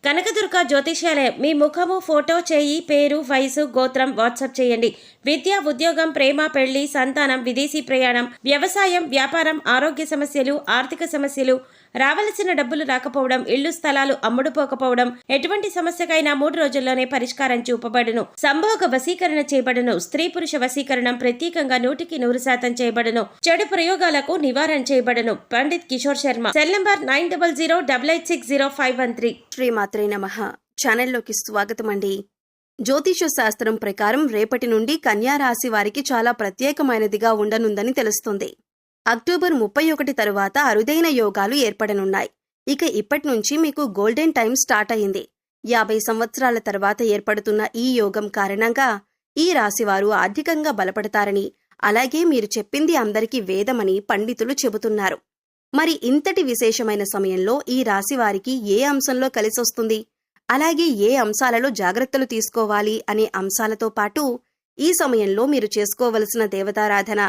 కనకదుర్గ జ్యోతిష్యాలయం. మీ ముఖము, ఫోటో, చేయి, పేరు, వయసు, గోత్రం వాట్సాప్ చేయండి. విద్య, ఉద్యోగం, ప్రేమ, పెళ్లి, సంతానం, విదేశీ ప్రయాణం, వ్యవసాయం, వ్యాపారం, ఆరోగ్య సమస్యలు, ఆర్థిక సమస్యలు, రావలసిన డబ్బులు రాకపోవడం, ఇళ్లు స్థలాలు అమ్ముడుపోకపోవడం, ఎటువంటి సమస్యకైనా 3 రోజుల్లోనే పరిష్కారం చూపబడును. సంభోగ వశీకరణ చేయబడును. స్త్రీ పురుష వశీకరణం ప్రత్యేకంగా 100% చేయబడును. చెడు ప్రయోగాలకు నివారణ చేయబడును. పండిత్ కిషోర్ శర్మ. Cell number 9008860513. శ్రీమాత్రే నమః. ఛానల్లోకి స్వాగతం అండి. జ్యోతిష శాస్త్రం ప్రకారం రేపటి నుండి కన్యా రాశి వారికి చాలా ప్రత్యేకమైనదిగా ఉండనుందని తెలుస్తుంది. అక్టోబర్ 31 తరువాత అరుదైన యోగాలు ఏర్పడనున్నాయి. ఇక ఇప్పటి నుంచి మీకు గోల్డెన్ టైం స్టార్ట్ అయింది. 50 సంవత్సరాల తర్వాత ఏర్పడుతున్న ఈ యోగం కారణంగా ఈ రాశివారు ఆర్థికంగా బలపడతారని, అలాగే మీరు చెప్పింది అందరికీ వేదమని పండితులు చెబుతున్నారు. మరి ఇంతటి విశేషమైన సమయంలో ఈ రాశివారికి ఏ అంశంలో కలిసొస్తుంది, అలాగే ఏ అంశాలలో జాగ్రత్తలు తీసుకోవాలి అనే అంశాలతో పాటు ఈ సమయంలో మీరు చేసుకోవలసిన దేవతారాధన,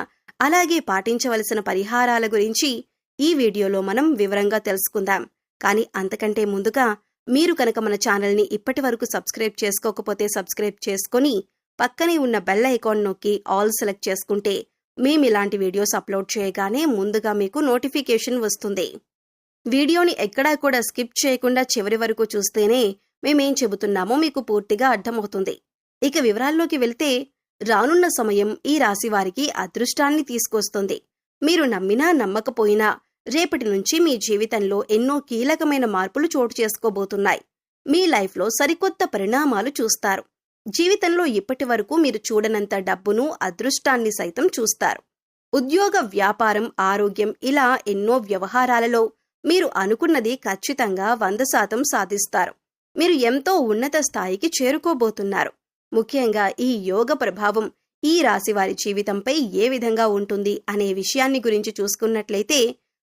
అలాగే పాటించవలసిన పరిహారాల గురించి ఈ వీడియోలో మనం వివరంగా తెలుసుకుందాం. కానీ అంతకంటే ముందుగా మీరు కనుక మన ఛానల్ని ఇప్పటి వరకు సబ్స్క్రైబ్ చేసుకోకపోతే సబ్స్క్రైబ్ చేసుకొని పక్కనే ఉన్న బెల్ ఐకాన్ నొక్కి ఆల్ సెలెక్ట్ చేసుకుంటే మేమిలాంటి వీడియోస్ అప్లోడ్ చేయగానే ముందుగా మీకు నోటిఫికేషన్ వస్తుంది. వీడియోని ఎక్కడా కూడా స్కిప్ చేయకుండా చివరి వరకు చూస్తేనే మేమేం చెబుతున్నామో మీకు పూర్తిగా అర్థమవుతుంది. ఇక వివరాల్లోకి వెళ్తే, రానున్న సమయం ఈ రాశివారికి అదృష్టాన్ని తీసుకొస్తుంది. మీరు నమ్మినా నమ్మకపోయినా రేపటి నుంచి మీ జీవితంలో ఎన్నో కీలకమైన మార్పులు చోటు చేసుకోబోతున్నాయి. మీ లైఫ్లో సరికొత్త పరిణామాలు చూస్తారు. జీవితంలో ఇప్పటి వరకు మీరు చూడనంత డబ్బును, అదృష్టాన్ని సైతం చూస్తారు. ఉద్యోగ, వ్యాపారం, ఆరోగ్యం ఇలా ఎన్నో వ్యవహారాలలో మీరు అనుకున్నది ఖచ్చితంగా 100% సాధిస్తారు. మీరు ఎంతో ఉన్నత స్థాయికి చేరుకోబోతున్నారు. ముఖ్యంగా ఈ యోగ ప్రభావం ఈ రాశివారి జీవితంపై ఏ విధంగా ఉంటుంది అనే విషయాన్ని గురించి చూసుకున్నట్లయితే,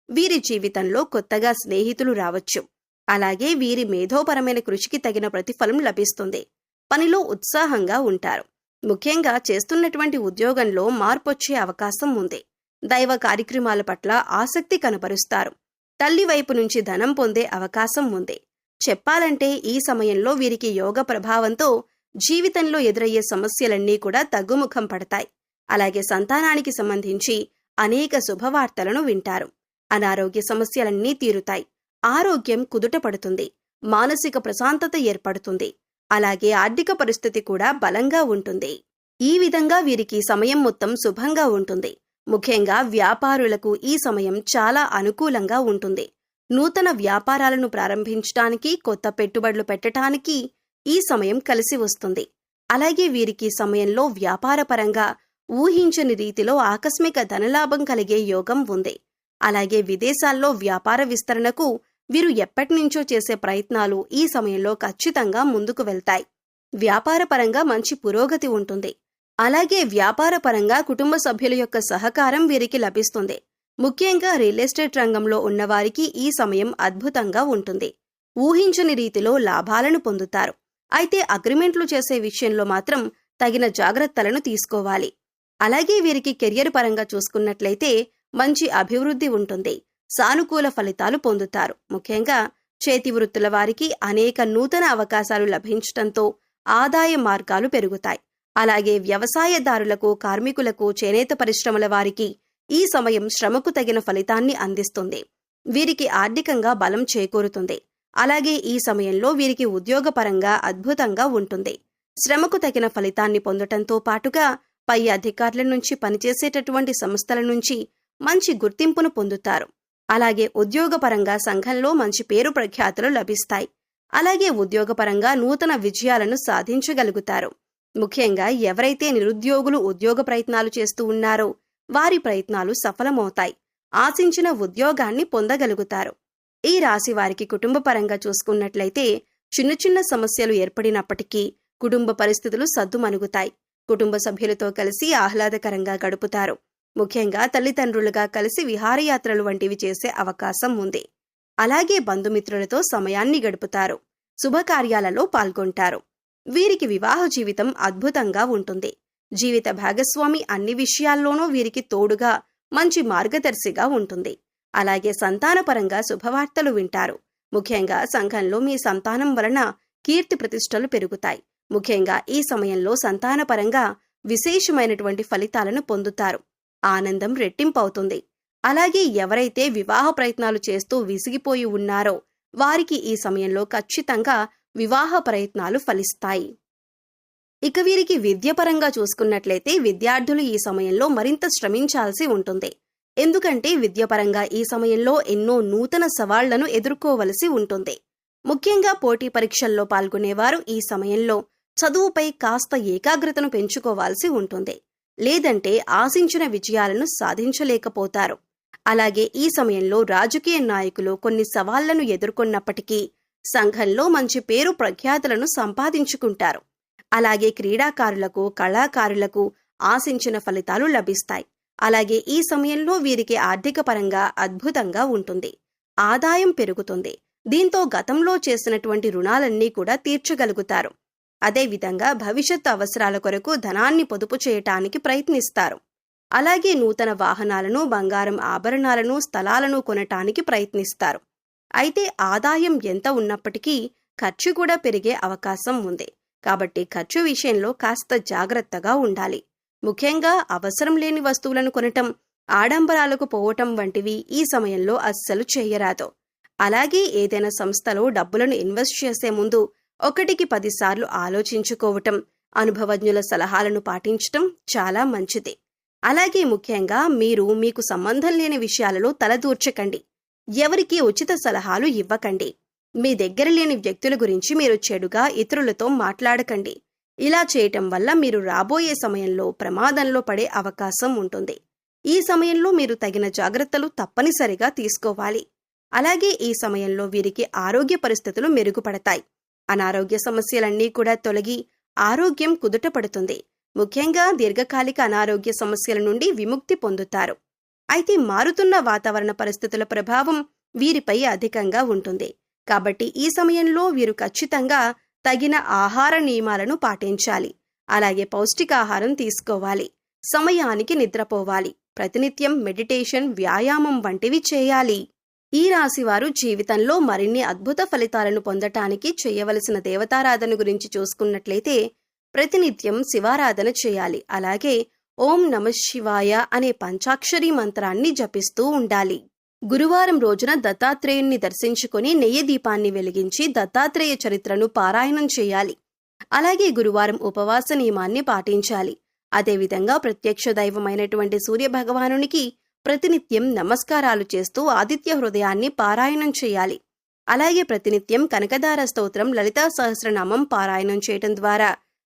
వీరి జీవితంలో కొత్తగా స్నేహితులు రావచ్చు. అలాగే వీరి మేధోపరమైన కృషికి తగిన ప్రతిఫలం లభిస్తుంది. పనిలో ఉత్సాహంగా ఉంటారు. ముఖ్యంగా చేస్తున్నటువంటి ఉద్యోగంలో మార్పొచ్చే అవకాశం ఉంది. దైవ కార్యక్రమాల పట్ల ఆసక్తి కనబరుస్తారు. తల్లి వైపు నుంచి ధనం పొందే అవకాశం ఉంది. చెప్పాలంటే ఈ సమయంలో వీరికి యోగ ప్రభావంతో జీవితంలో ఎదురయ్యే సమస్యలన్నీ కూడా తగ్గుముఖం పడతాయి. అలాగే సంతానానికి సంబంధించి అనేక శుభవార్తలను వింటారు. అనారోగ్య సమస్యలన్నీ తీరుతాయి. ఆరోగ్యం కుదుట పడుతుంది. మానసిక ప్రశాంతత ఏర్పడుతుంది. అలాగే ఆర్థిక పరిస్థితి కూడా బలంగా ఉంటుంది. ఈ విధంగా వీరికి సమయం మొత్తం శుభంగా ఉంటుంది. ముఖ్యంగా వ్యాపారులకు ఈ సమయం చాలా అనుకూలంగా ఉంటుంది. నూతన వ్యాపారాలను ప్రారంభించడానికి, కొత్త పెట్టుబడులు పెట్టడానికి ఈ సమయం కలిసి వస్తుంది. అలాగే వీరికి సమయంలో వ్యాపారపరంగా ఊహించని రీతిలో ఆకస్మిక ధనలాభం కలిగే యోగం ఉంది. అలాగే విదేశాల్లో వ్యాపార విస్తరణకు వీరు ఎప్పటినుంచో చేసే ప్రయత్నాలు ఈ సమయంలో ఖచ్చితంగా ముందుకు వెళ్తాయి. వ్యాపారపరంగా మంచి పురోగతి ఉంటుంది. అలాగే వ్యాపారపరంగా కుటుంబ సభ్యుల యొక్క సహకారం వీరికి లభిస్తుంది. ముఖ్యంగా రియల్ ఎస్టేట్ రంగంలో ఉన్నవారికి ఈ సమయం అద్భుతంగా ఉంటుంది. ఊహించని రీతిలో లాభాలను పొందుతారు. అయితే అగ్రిమెంట్లు చేసే విషయంలో మాత్రం తగిన జాగ్రత్తలను తీసుకోవాలి. అలాగే వీరికి కెరియర్ పరంగా చూసుకున్నట్లయితే మంచి అభివృద్ధి ఉంటుంది. సానుకూల ఫలితాలు పొందుతారు. ముఖ్యంగా చేతి వృత్తుల వారికి అనేక నూతన అవకాశాలు లభించటంతో ఆదాయ మార్గాలు పెరుగుతాయి. అలాగే వ్యవసాయదారులకు, కార్మికులకు, చేనేత పరిశ్రమల వారికి ఈ సమయం శ్రమకు తగిన ఫలితాన్ని అందిస్తుంది. వీరికి ఆర్థికంగా బలం చేకూరుతుంది. అలాగే ఈ సమయంలో వీరికి ఉద్యోగపరంగా అద్భుతంగా ఉంటుంది. శ్రమకు తగిన ఫలితాన్ని పొందటంతో పాటుగా పై అధికారుల నుంచి, పనిచేసేటటువంటి సంస్థల నుంచి మంచి గుర్తింపును పొందుతారు. అలాగే ఉద్యోగపరంగా సంఘంలో మంచి పేరు ప్రఖ్యాతులు లభిస్తాయి. అలాగే ఉద్యోగపరంగా నూతన విజయాలను సాధించగలుగుతారు. ముఖ్యంగా ఎవరైతే నిరుద్యోగులు ఉద్యోగ ప్రయత్నాలు చేస్తూ ఉన్నారో వారి ప్రయత్నాలు సఫలమవుతాయి. ఆశించిన ఉద్యోగాన్ని పొందగలుగుతారు. ఈ రాశి వారికి కుటుంబ పరంగా చూసుకున్నట్లయితే చిన్న చిన్న సమస్యలు ఏర్పడినప్పటికీ కుటుంబ పరిస్థితులు సద్దుమణుగుతాయి. కుటుంబ సభ్యులతో కలిసి ఆహ్లాదకరంగా గడుపుతారు. ముఖ్యంగా తల్లిదండ్రులుగా కలిసి విహారయాత్రలు వంటివి చేసే అవకాశం ఉంది. అలాగే బంధుమిత్రులతో సమయాన్ని గడుపుతారు. శుభకార్యాలలో పాల్గొంటారు. వీరికి వివాహ జీవితం అద్భుతంగా ఉంటుంది. జీవిత భాగస్వామి అన్ని విషయాల్లోనూ వీరికి తోడుగా మంచి మార్గదర్శిగా ఉంటుంది. అలాగే సంతానపరంగా శుభవార్తలు వింటారు. ముఖ్యంగా సంఘంలో మీ సంతానం వలన కీర్తి ప్రతిష్టలు పెరుగుతాయి. ముఖ్యంగా ఈ సమయంలో సంతానపరంగా విశేషమైనటువంటి ఫలితాలను పొందుతారు. ఆనందం రెట్టింపవుతుంది. అలాగే ఎవరైతే వివాహ ప్రయత్నాలు చేస్తూ విసిగిపోయి ఉన్నారో వారికి ఈ సమయంలో ఖచ్చితంగా వివాహ ప్రయత్నాలు ఫలిస్తాయి. ఇక వీరికి విద్యపరంగా చూసుకున్నట్లయితే విద్యార్థులు ఈ సమయంలో మరింత శ్రమించాల్సి ఉంటుంది. ఎందుకంటే విద్యపరంగా ఈ సమయంలో ఎన్నో నూతన సవాళ్లను ఎదుర్కోవలసి ఉంటుంది. ముఖ్యంగా పోటీ పరీక్షల్లో పాల్గొనేవారు ఈ సమయంలో చదువుపై కాస్త ఏకాగ్రతను పెంచుకోవాల్సి ఉంటుంది. లేదంటే ఆశించిన విజయాలను సాధించలేకపోతారు. అలాగే ఈ సమయంలో రాజకీయ నాయకులు కొన్ని సవాళ్లను ఎదుర్కొన్నప్పటికీ సంఘంలో మంచి పేరు ప్రఖ్యాతులను సంపాదించుకుంటారు. అలాగే క్రీడాకారులకు, కళాకారులకు ఆశించిన ఫలితాలు లభిస్తాయి. అలాగే ఈ సమయంలో వీరికి ఆర్థిక పరంగా అద్భుతంగా ఉంటుంది. ఆదాయం పెరుగుతుంది. దీంతో గతంలో చేసినటువంటి రుణాలన్నీ కూడా తీర్చగలుగుతారు. అదేవిధంగా భవిష్యత్ అవసరాల కొరకు ధనాన్ని పొదుపు చేయటానికి ప్రయత్నిస్తారు. అలాగే నూతన వాహనాలను, బంగారం ఆభరణాలను, స్థలాలను కొనటానికి ప్రయత్నిస్తారు. అయితే ఆదాయం ఎంత ఉన్నప్పటికీ ఖర్చు కూడా పెరిగే అవకాశం ఉంది. కాబట్టి ఖర్చు విషయంలో కాస్త జాగ్రత్తగా ఉండాలి. ముఖ్యంగా అవసరం లేని వస్తువులను కొనటం, ఆడంబరాలకు పోవటం వంటివి ఈ సమయంలో అస్సలు చేయరాదు. అలాగే ఏదైనా సంస్థలో డబ్బులను ఇన్వెస్ట్ చేసే ముందు 1కి 10 సార్లు ఆలోచించుకోవటం, అనుభవజ్ఞుల సలహాలను పాటించటం చాలా మంచిది. అలాగే ముఖ్యంగా మీకు సంబంధం లేని విషయాలలో తలదూర్చకండి. ఎవరికీ ఉచిత సలహాలు ఇవ్వకండి. మీ దగ్గర లేని వ్యక్తుల గురించి మీరు చెడుగా ఇతరులతో మాట్లాడకండి. ఇలా చేయటం వల్ల మీరు రాబోయే సమయంలో ప్రమాదంలో పడే అవకాశం ఉంటుంది. ఈ సమయంలో మీరు తగిన జాగ్రత్తలు తప్పనిసరిగా తీసుకోవాలి. అలాగే ఈ సమయంలో వీరికి ఆరోగ్య పరిస్థితులు మెరుగుపడతాయి. అనారోగ్య సమస్యలన్నీ కూడా తొలగి ఆరోగ్యం కుదుటపడుతుంది. ముఖ్యంగా దీర్ఘకాలిక అనారోగ్య సమస్యల నుండి విముక్తి పొందుతారు. అయితే మారుతున్న వాతావరణ పరిస్థితుల ప్రభావం వీరిపై అధికంగా ఉంటుంది. కాబట్టి ఈ సమయంలో వీరు ఖచ్చితంగా తగిన ఆహార నియమాలను పాటించాలి. అలాగే పౌష్టికాహారం తీసుకోవాలి. సమయానికి నిద్రపోవాలి. ప్రతినిత్యం మెడిటేషన్, వ్యాయామం వంటివి చేయాలి. ఈ రాశివారు జీవితంలో మరిన్ని అద్భుత ఫలితాలను పొందటానికి చేయవలసిన దేవతారాధన గురించి చూసుకున్నట్లయితే ప్రతినిత్యం శివారాధన చేయాలి. అలాగే ఓం నమః శివాయ అనే పంచాక్షరీ మంత్రాన్ని జపిస్తూ ఉండాలి. గురువారం రోజున దత్తాత్రేయుణ్ణి దర్శించుకుని నెయ్యి దీపాన్ని వెలిగించి దత్తాత్రేయ చరిత్రను పారాయణం చేయాలి. అలాగే గురువారం ఉపవాస నియమాన్ని పాటించాలి. అదేవిధంగా ప్రత్యక్ష దైవమైనటువంటి సూర్యభగవానునికి ప్రతినిత్యం నమస్కారాలు చేస్తూ ఆదిత్య హృదయాన్ని పారాయణం చేయాలి. అలాగే ప్రతినిత్యం కనకదార స్తోత్రం, లలితా సహస్రనామం పారాయణం చేయటం ద్వారా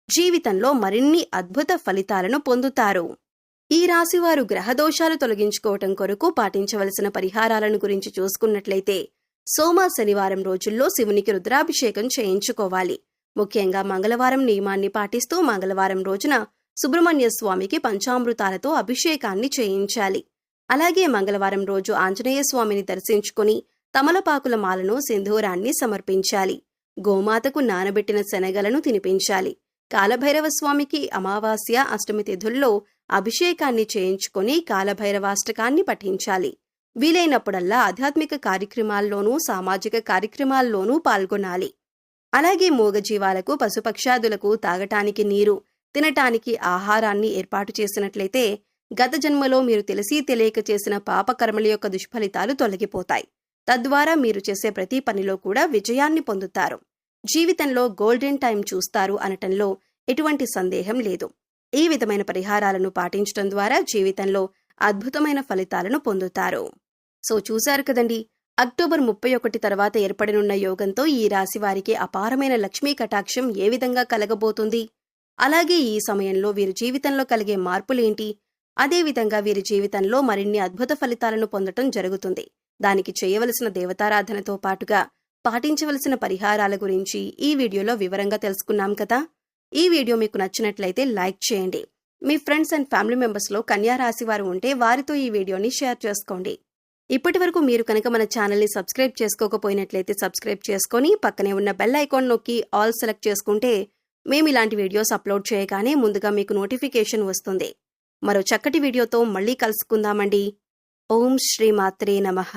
జీవితంలో మరిన్ని అద్భుత ఫలితాలను పొందుతారు. ఈ రాశివారు గ్రహదోషాలు తొలగించుకోవటం కొరకు పాటించవలసిన పరిహారాలను గురించి చూసుకున్నట్లయితే సోమ, శనివారం రోజుల్లో శివునికి రుద్రాభిషేకం చేయించుకోవాలి. ముఖ్యంగా మంగళవారం నియమాన్ని పాటిస్తూ మంగళవారం రోజున సుబ్రహ్మణ్య స్వామికి పంచామృతాలతో అభిషేకాన్ని చేయించాలి. అలాగే మంగళవారం రోజు ఆంజనేయ స్వామిని దర్శించుకుని తమలపాకుల మాలను, సింధూరాన్ని సమర్పించాలి. గోమాతకు నానబెట్టిన శనగలను తినిపించాలి. కాలభైరవ స్వామికి అమావాస్య, అష్టమి తిథుల్లో అభిషేకాన్ని చేయించుకొని కాలభైరవాష్టకాన్ని పఠించాలి. వీలైనప్పుడల్లా ఆధ్యాత్మిక కార్యక్రమాల్లోనూ సామాజిక కార్యక్రమాల్లోనూ పాల్గొనాలి. అలాగే మూగజీవాలకు, పశుపక్షాదులకు తాగటానికి నీరు, తినటానికి ఆహారాన్ని ఏర్పాటు చేసినట్లయితే గత జన్మలో మీరు తెలిసి తెలియక చేసిన పాపకర్మల యొక్క దుష్ఫలితాలు తొలగిపోతాయి. తద్వారా మీరు చేసే ప్రతి పనిలో కూడా విజయాన్ని పొందుతారు. జీవితంలో గోల్డెన్ టైం చూస్తారు అనటంలో ఎటువంటి సందేహం లేదు. ఈ విధమైన పరిహారాలను పాటించడం ద్వారా జీవితంలో అద్భుతమైన ఫలితాలను పొందుతారు. సో చూశారు కదండి, అక్టోబర్ 31 తర్వాత ఏర్పడనున్న యోగంతో ఈ రాశి వారికి అపారమైన లక్ష్మీ కటాక్షం ఏ విధంగా కలగబోతుంది, అలాగే ఈ సమయంలో వీరి జీవితంలో కలిగే మార్పులేంటి, అదేవిధంగా వీరి జీవితంలో మరిన్ని అద్భుత ఫలితాలను పొందటం జరుగుతుంది. దానికి చేయవలసిన దేవతారాధనతో పాటుగా పాటించవలసిన పరిహారాల గురించి ఈ వీడియోలో వివరంగా తెలుసుకున్నాం కదా. ఈ వీడియో మీకు నచ్చినట్లయితే లైక్ చేయండి. మీ ఫ్రెండ్స్ అండ్ ఫ్యామిలీ మెంబర్స్లో కన్యా రాశి వారు ఉంటే వారితో ఈ వీడియోని షేర్ చేసుకోండి. ఇప్పటి వరకు మీరు కనుక మన ఛానల్ని సబ్స్క్రైబ్ చేసుకోకపోయినట్లయితే సబ్స్క్రైబ్ చేసుకొని పక్కనే ఉన్న బెల్ ఐకాన్ నొక్కి ఆల్ సెలెక్ట్ చేసుకుంటే మేము ఇలాంటి వీడియోస్ అప్లోడ్ చేయగానే ముందుగా మీకు నోటిఫికేషన్ వస్తుంది. మరో చక్కటి వీడియోతో మళ్ళీ కలుసుకుందామండి. ఓం శ్రీ మాత్రే నమః.